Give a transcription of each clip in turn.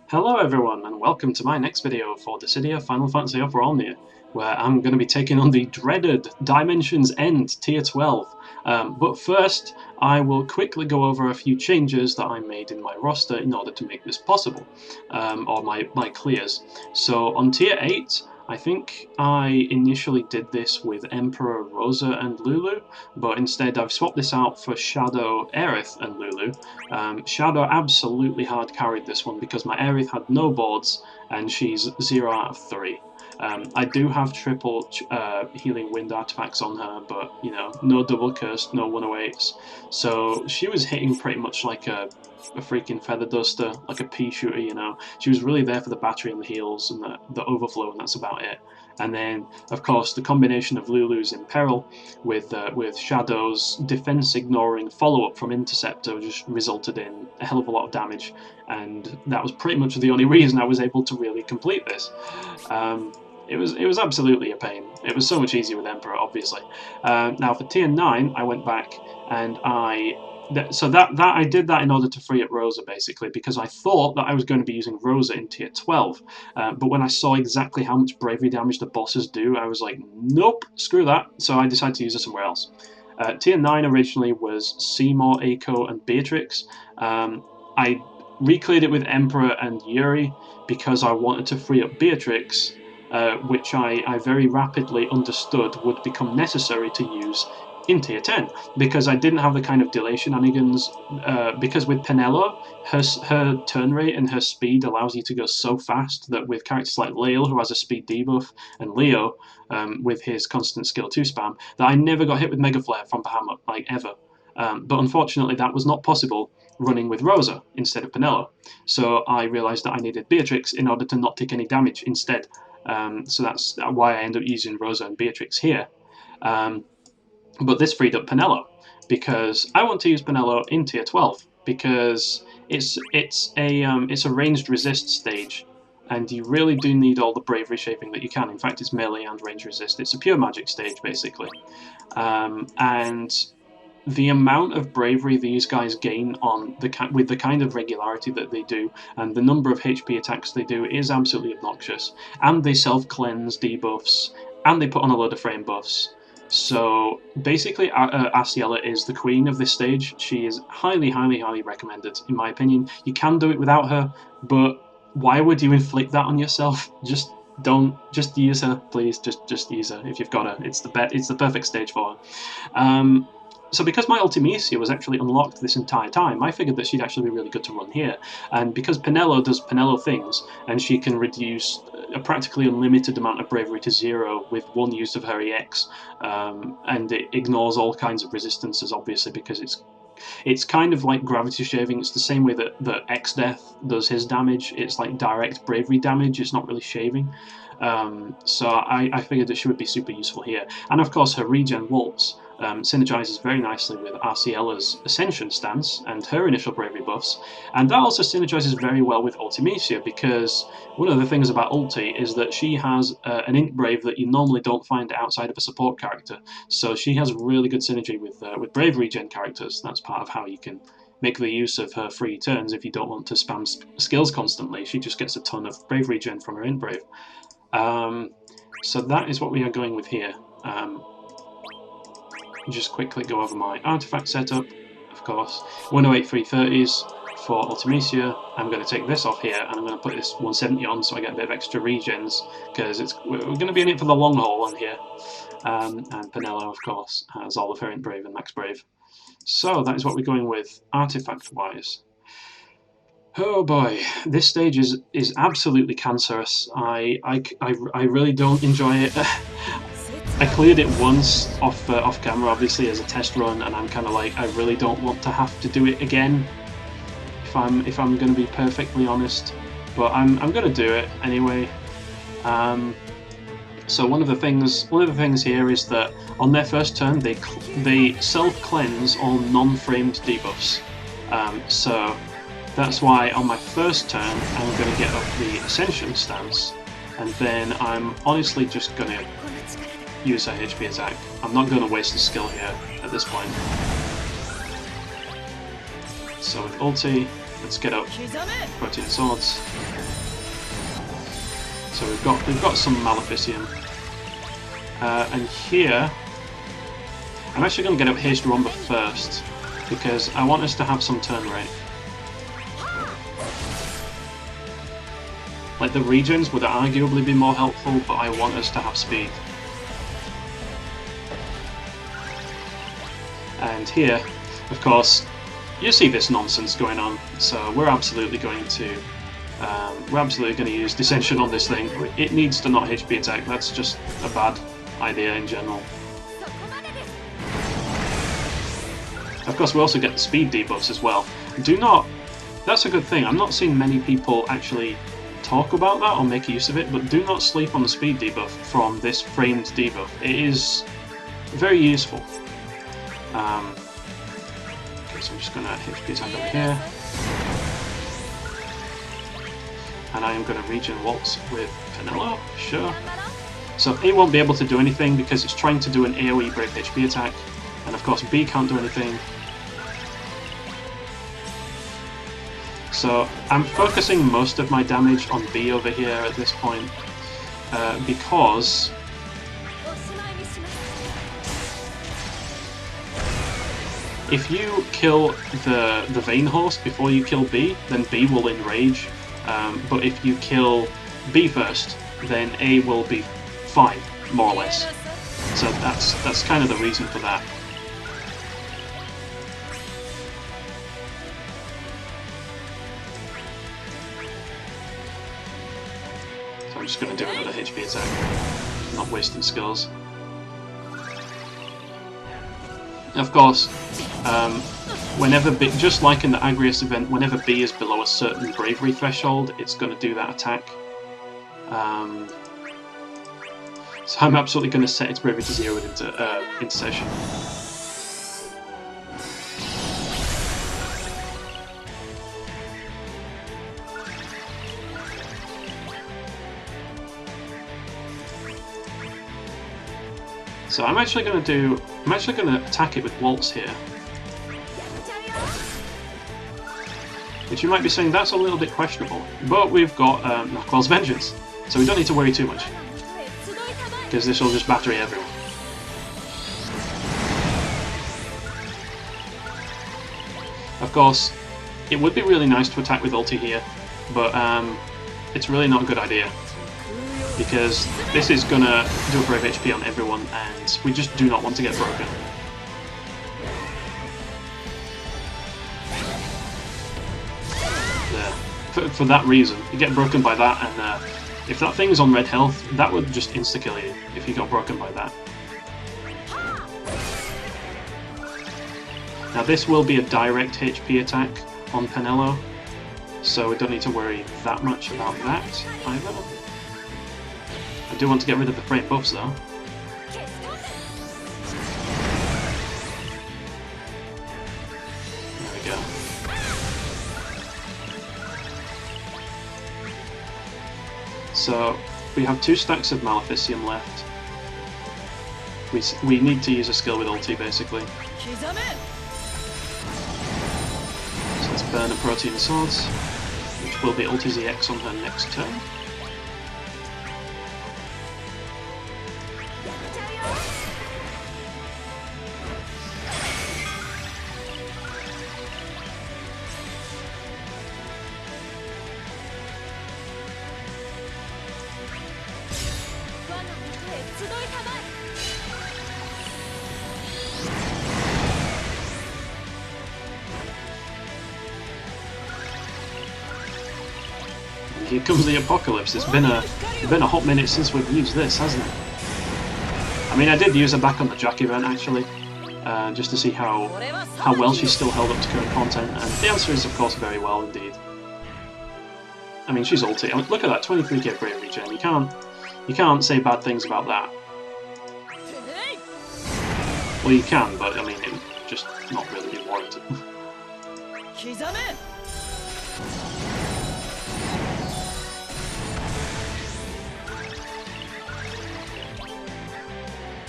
Hello everyone, and welcome to my next video for Dissidia Final Fantasy Ultimecia, where I'm going to be taking on the dreaded Dimensions End Tier 12. But first, I will quickly go over a few changes that I made in my roster in order to make this possible, or my clears. So on Tier 8, I think I initially did this with Emperor, Rosa, and Lulu, but instead I've swapped this out for Shadow, Aerith, and Lulu. Shadow absolutely hard carried this one because my Aerith had no boards and she's 0 out of 3. I do have triple healing wind artifacts on her, but you know, no double curse, no 108s. So she was hitting pretty much like a freaking feather duster, like a pea shooter, you know. She was really there for the battery and the heals and the overflow, and that's about it. And then, of course, the combination of Lulu's Imperil with Shadow's defense-ignoring follow-up from Interceptor just resulted in a hell of a lot of damage, and that was pretty much the only reason I was able to really complete this. It was absolutely a pain. It was so much easier with Emperor, obviously. Now for Tier 9, I went back and I did that in order to free up Rosa, basically, because I thought that I was going to be using Rosa in Tier 12, but when I saw exactly how much bravery damage the bosses do, I was like, nope, screw that, so I decided to use her somewhere else. Tier 9 originally was Seymour, Eiko, and Beatrix. I recleared it with Emperor and Yuri because I wanted to free up Beatrix, which I very rapidly understood would become necessary to use in Tier 10, because I didn't have the kind of delay shenanigans, because with Penelo, her turn rate and her speed allows you to go so fast that with characters like Lael, who has a speed debuff, and Leo, with his constant skill 2 spam, that I never got hit with Mega Flare from Behemoths, like ever. But unfortunately that was not possible running with Rosa instead of Penelo, so I realised that I needed Beatrix in order to not take any damage instead. So that's why I end up using Rosa and Beatrix here. But this freed up Penelo, because I want to use Penelo in Tier 12, because it's a ranged resist stage, and you really do need all the bravery shaping that you can. In fact, it's melee and range resist. It's a pure magic stage, basically. And the amount of bravery these guys gain with the kind of regularity that they do, and the number of HP attacks they do, is absolutely obnoxious. And they self-cleanse debuffs, and they put on a load of frame buffs. So basically, Arciela is the queen of this stage. She is highly, highly, highly recommended, in my opinion. You can do it without her, but why would you inflict that on yourself? Just use her, please. Just use her if you've got her. It's the perfect stage for her. So because my Ultimecia was actually unlocked this entire time, I figured that she'd actually be really good to run here. And because Penelo does Penelo things, and she can reduce a practically unlimited amount of bravery to 0 with one use of her EX, and it ignores all kinds of resistances, obviously, because it's kind of like gravity shaving. It's the same way that X-Death does his damage. It's like direct bravery damage. It's not really shaving. So I figured that she would be super useful here. And of course, her regen waltz synergizes very nicely with Arciela's Ascension stance and her initial bravery buffs, and that also synergizes very well with Ultimecia, because one of the things about Ulti is that she has an int brave that you normally don't find outside of a support character, so she has really good synergy with brave regen characters. That's part of how you can make the use of her free turns if you don't want to spam skills constantly. She just gets a ton of brave regen from her int brave. So that is what we are going with here. Just quickly go over my artifact setup, of course. 108 330s for Ultimecia. I'm going to take this off here, and I'm going to put this 170 on so I get a bit of extra regens, because we're going to be in it for the long haul on here. And Penelo, of course, has all of her int brave and max brave. So that is what we're going with artifact-wise. Oh boy, this stage is absolutely cancerous. I really don't enjoy it. I cleared it once off camera, obviously, as a test run, and I'm kind of like, I really don't want to have to do it again, if I'm going to be perfectly honest. But I'm going to do it anyway. So one of the things here is that on their first turn they self-cleanse all non-framed debuffs. So that's why on my first turn I'm going to get up the Ascension stance, and then I'm honestly just going to use her HP attack. I'm not going to waste a skill here at this point. So with Ulti, Let's get up Protean Swords. So we've got some Maleficium. And here, I'm actually going to get up Haste Romba first, because I want us to have some turn rate. Like, the regions would arguably be more helpful, but I want us to have speed. And here, of course, you see this nonsense going on, so we're absolutely going to use Dissension on this thing. It needs to not HP attack, that's just a bad idea in general. Of course, we also get the speed debuffs as well. That's a good thing, I'm not seeing many people actually talk about that or make use of it, but do not sleep on the speed debuff from this framed debuff. It is very useful. Okay, so I'm just going to HP attack over here. And I am going to Regen Waltz with Penelo, sure. So A won't be able to do anything because it's trying to do an AoE break HP attack, and of course B can't do anything. So I'm focusing most of my damage on B over here at this point, because if you kill the Vayne host before you kill B, then B will enrage, but if you kill B first, then A will be fine, more or less. So that's kind of the reason for that. So I'm just going to do another HP attack, not wasting skills. Of course, whenever B, just like in the Agrias event, whenever B is below a certain bravery threshold, it's going to do that attack. So I'm absolutely going to set its bravery to 0 with Intercession. So I'm actually going to attack it with Waltz here. Which you might be saying, that's a little bit questionable. But we've got Knockwell's Vengeance, so we don't need to worry too much. Because this will just battery everyone. Of course, it would be really nice to attack with Ulti here, but it's really not a good idea. Because this is gonna do a brave HP on everyone, and we just do not want to get broken. There. For that reason, you get broken by that, and if that thing is on red health, that would just insta-kill you if you got broken by that. Now this will be a direct HP attack on Penelo, so we don't need to worry that much about that either. I do want to get rid of the frame buffs though. There we go. So we have 2 stacks of Maleficium left. We need to use a skill with Ulti basically. So let's burn a Protean Swords, which will be Ulti ZX on her next turn. Here comes the apocalypse. It's been a hot minute since we've used this, hasn't it? I mean, I did use her back on the Jack event actually, just to see how well she's still held up to current content, and the answer is of course very well indeed. I mean, she's ulti. I mean, look at that, 23k bravery gen. You can't say bad things about that. Well, you can, but I mean, it would just not really be warranted.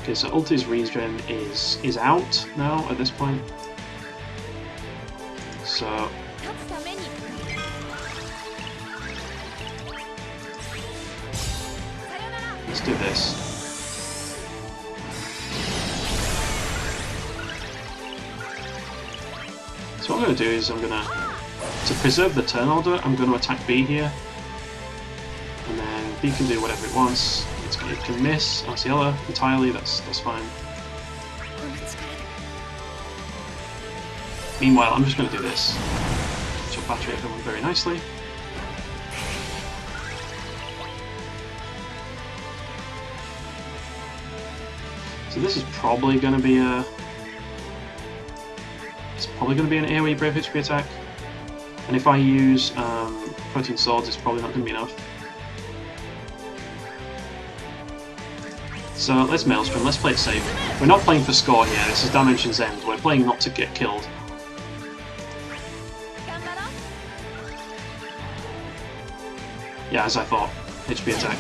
Okay, so Ulti's regen is out now at this point. So let's do this. So what I'm going to do is to preserve the turn order, I'm going to attack B here. And then B can do whatever it wants. It can miss Arciela entirely, that's fine. Meanwhile, I'm just going to do this. Which will battery everyone very nicely. So this is probably going to be a... It's probably going to be an AoE Brave HP attack. And if I use Protein Swords, it's probably not going to be enough. So let's Maelstrom, let's play it safe. We're not playing for score here, this is Dimension's End. We're playing not to get killed. Yeah, as I thought. HP attack.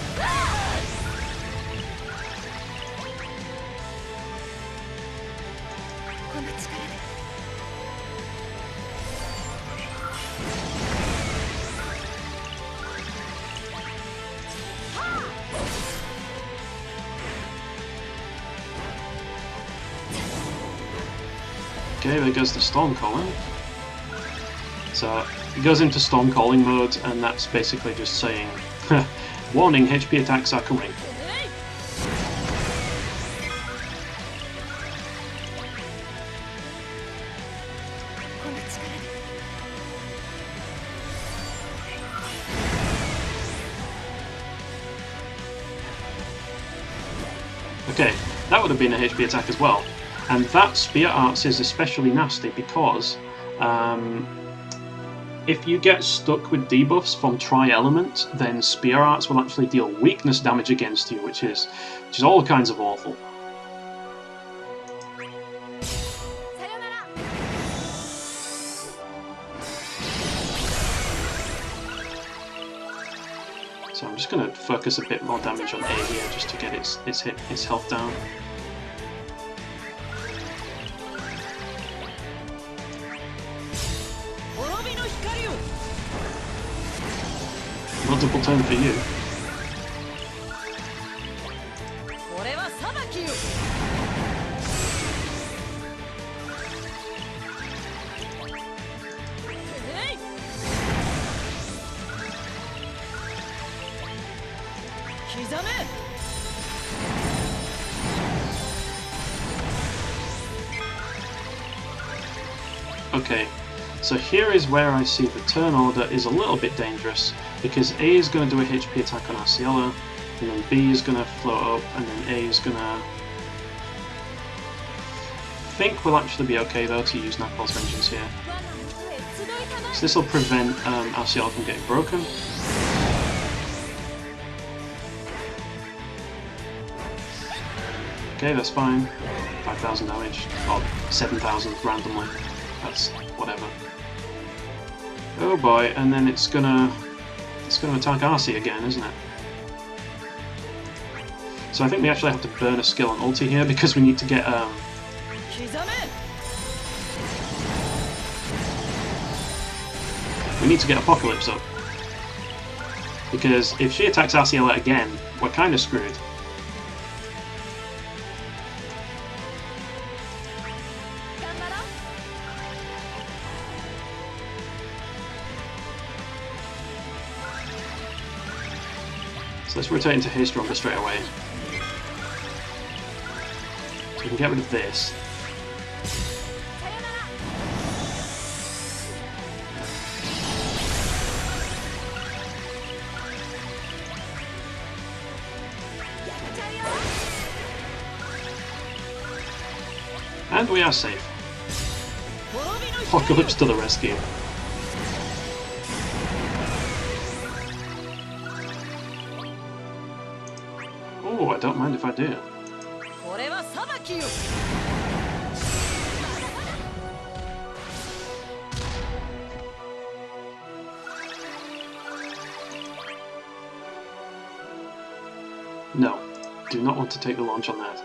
Okay, there goes the Storm Calling. So it goes into Storm Calling mode, and that's basically just saying, warning, HP attacks are coming. Okay, that would have been a HP attack as well. And that Spear Arts is especially nasty because if you get stuck with debuffs from Tri-Element, then Spear Arts will actually deal weakness damage against you, which is all kinds of awful. So I'm just going to focus a bit more damage on A here just to get its health down. Multiple turn for you. Okay, so here is where I see the turn order is a little bit dangerous, because A is going to do a HP attack on Arciela, and then B is going to float up, and then A is going to... I think we'll actually be okay though to use Napal's Vengeance here. So this will prevent Arciela from getting broken. Okay, that's fine. 5,000 damage, or 7,000 randomly. That's whatever. Oh boy, and then it's gonna attack Arcee again, isn't it? So I think we actually have to burn a skill on Ulti here because we need to get Apocalypse up. Because if she attacks Arciela again, we're kind of screwed. Let's rotate into Haste Rumble straight away. So we can get rid of this. And we are safe. Apocalypse to the rescue. Oh, I don't mind if I do. No, do not want to take the launch on that.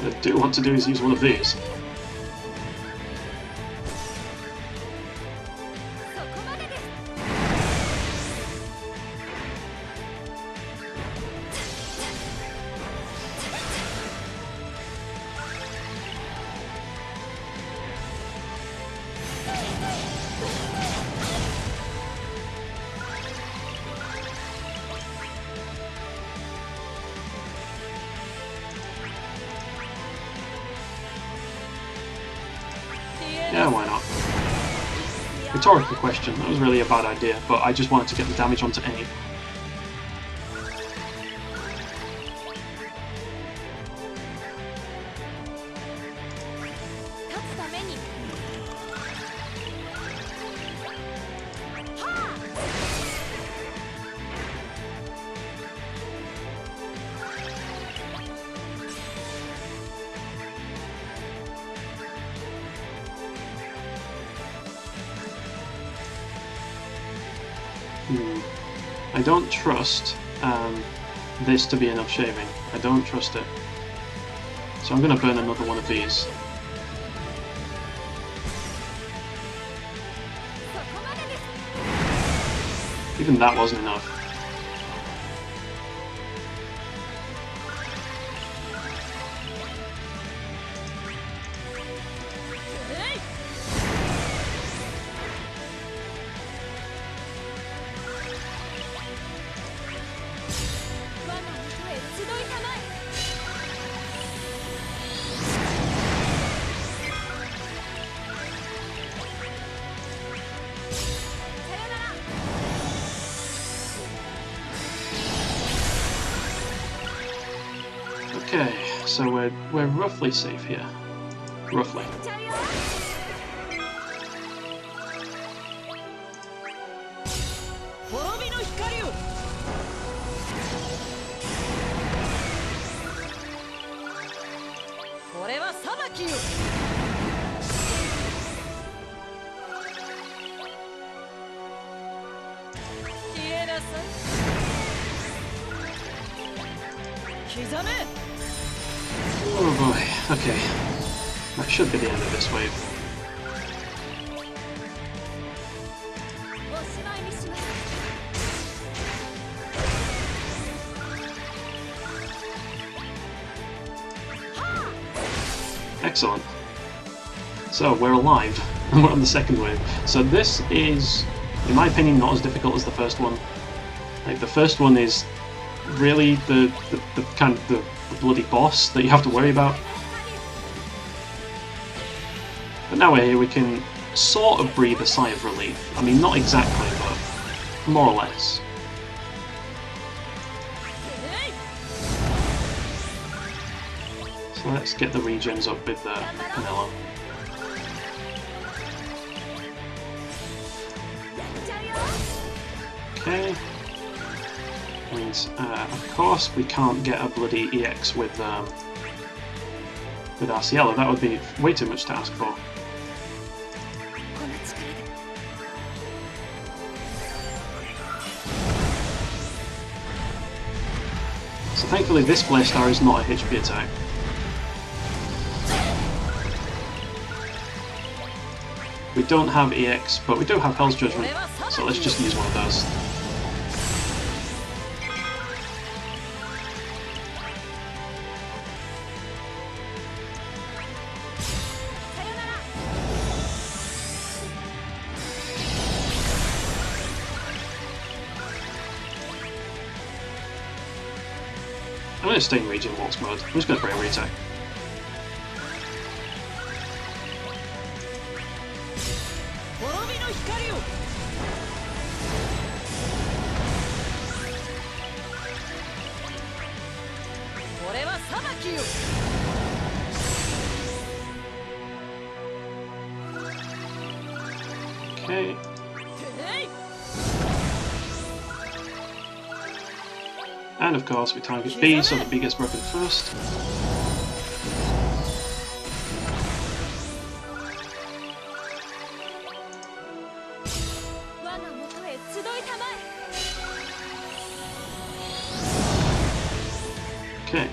What I do want to do is use one of these. Yeah, why not? Rhetorical question, that was really a bad idea, but I just wanted to get the damage onto A. I don't trust this to be enough shaving. I don't trust it. So I'm going to burn another one of these. Even that wasn't enough. Okay, so we're roughly safe here. Roughly. Oh boy, okay. That should be the end of this wave. Excellent. So we're alive, and we're on the second wave. So this is, in my opinion, not as difficult as the first one. Like, the first one is really the kind of the bloody boss that you have to worry about. But now we're here, we can sort of breathe a sigh of relief. I mean, not exactly, but more or less. So let's get the regens up with Penelo. Okay. And of course we can't get a bloody EX with Arciela. That would be way too much to ask for. So thankfully this Blaystar is not a HP attack. We don't have EX, but we do have Hell's Judgment, so let's just use one of those. I'm going to stay in Regen Waltz mode. I'm just going to bravery attack. Okay. And of course we target B, so that B gets broken first. Okay.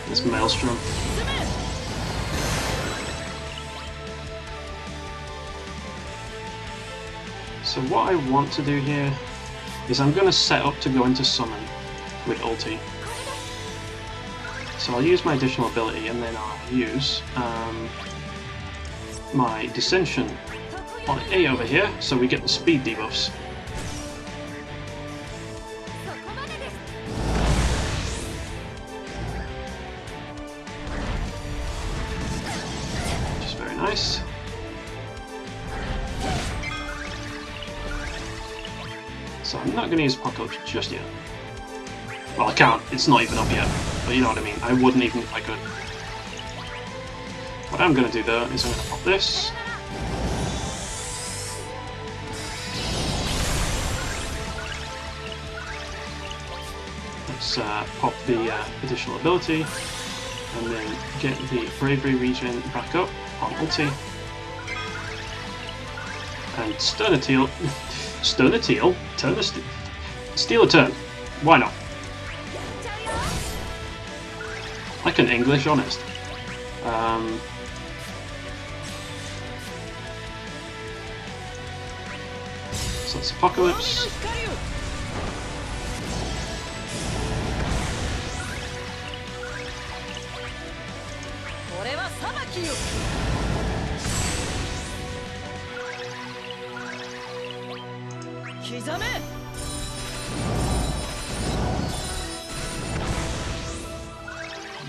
This Maelstrom. So what I want to do here is I'm going to set up to go into summon with Ulti. So I'll use my additional ability and then I'll use my Dissension on A over here, so we get the speed debuffs. Which is very nice. So I'm not going to use Apocalypse just yet. Well, I can't, it's not even up yet, but you know what I mean, I wouldn't even if I could. What I'm going to do though is I'm going to pop this. Let's pop the additional ability, and then get the Bravery regen back up on Ulti. And stun a teal. Stun a teal? Turn a steal a turn. Why not? I can English, honest. So it's Apocalypse.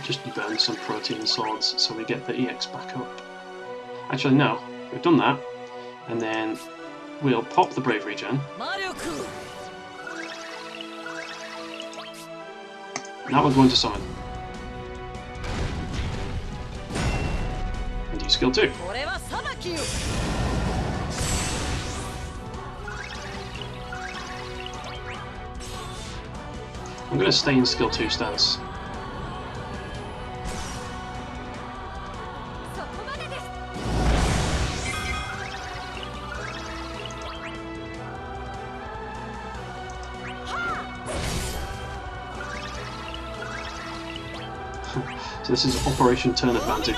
Just burn some protein swords so we get the EX back up. Actually no, we've done that, and then we'll pop the Brave regen. Now we're going to summon. And use skill 2. I'm going to stay in skill 2 stance. So this is Operation Turn Advantage.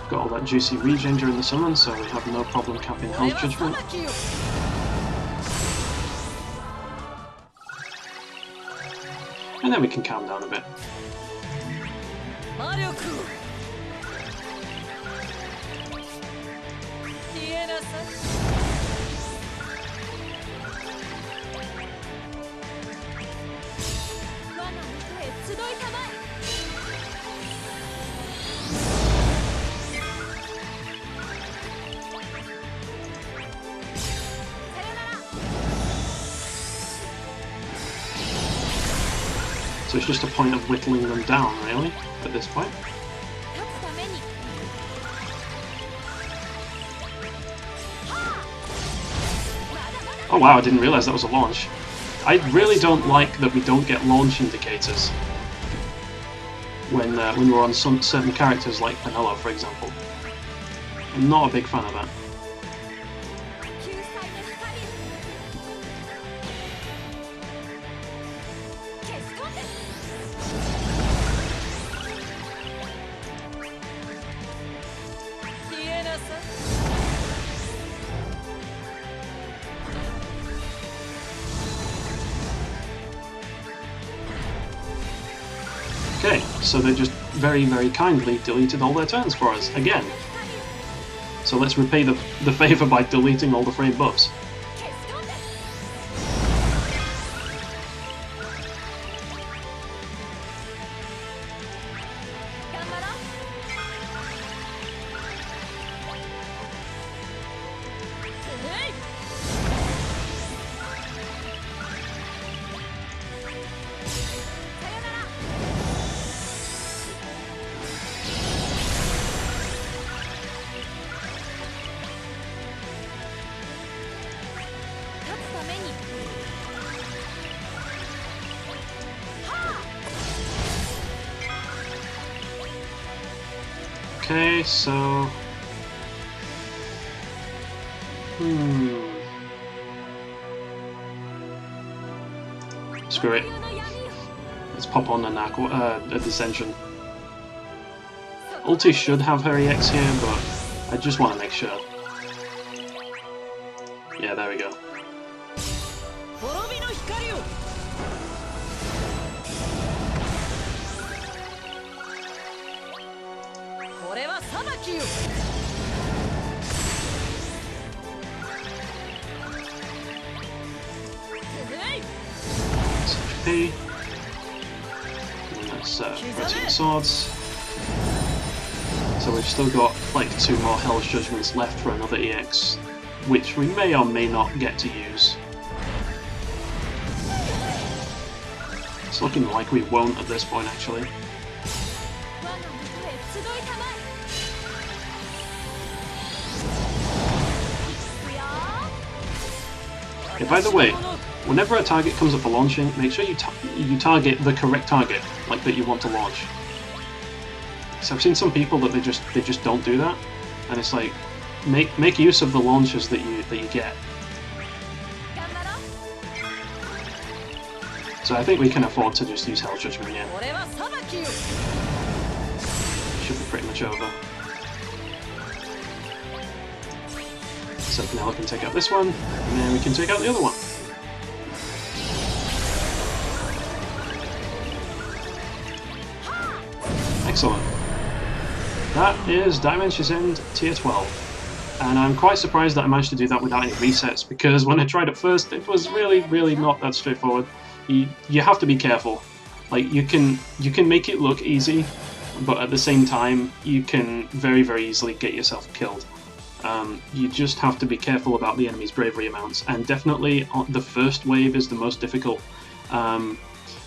Got all that juicy regen during the summon, so we have no problem capping Health Judgment. And then we can calm down a bit. So it's just a point of whittling them down, really, at this point. Oh wow, I didn't realise that was a launch. I really don't like that we don't get launch indicators when we're on some certain characters like Penelo, for example. I'm not a big fan of that. Okay, so they just very, very kindly deleted all their turns for us, again. So let's repay the favour by deleting all the frame buffs. Okay, so... Screw it. Let's pop on a Dissension. Ulti should have her EX here, but I just want to make sure. Yeah, there we go. HP. And that's rotating swords. So we've still got like 2 more Hell's Judgments left for another EX, which we may or may not get to use. It's looking like we won't at this point, actually. Okay, by the way, whenever a target comes up for launching, make sure you target the correct target, like that you want to launch. So I've seen some people that they just don't do that, and it's like make use of the launches that you get. So I think we can afford to just use Hell's Judgment again. Should be pretty much over. So Penelo can take out this one, and then we can take out the other one. Excellent. That is Dimensions End Tier 12. And I'm quite surprised that I managed to do that without any resets, because when I tried it first, it was really not that straightforward. You have to be careful. Like, you can make it look easy, but at the same time, you can very easily get yourself killed. You just have to be careful about the enemy's bravery amounts, and definitely the first wave is the most difficult,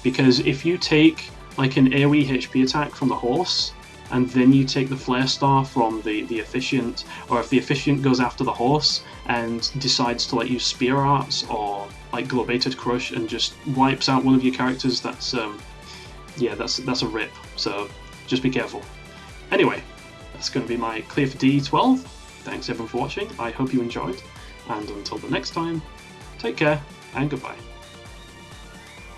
because if you take like an AoE HP attack from the horse, and then you take the Flare Star from the Officiant, or if the Officiant goes after the horse and decides to use Spear Arts or like Globated Crush and just wipes out one of your characters, that's yeah, that's a rip, so just be careful. Anyway, that's going to be my clear for D12. Thanks everyone for watching, I hope you enjoyed, and until the next time, take care and goodbye.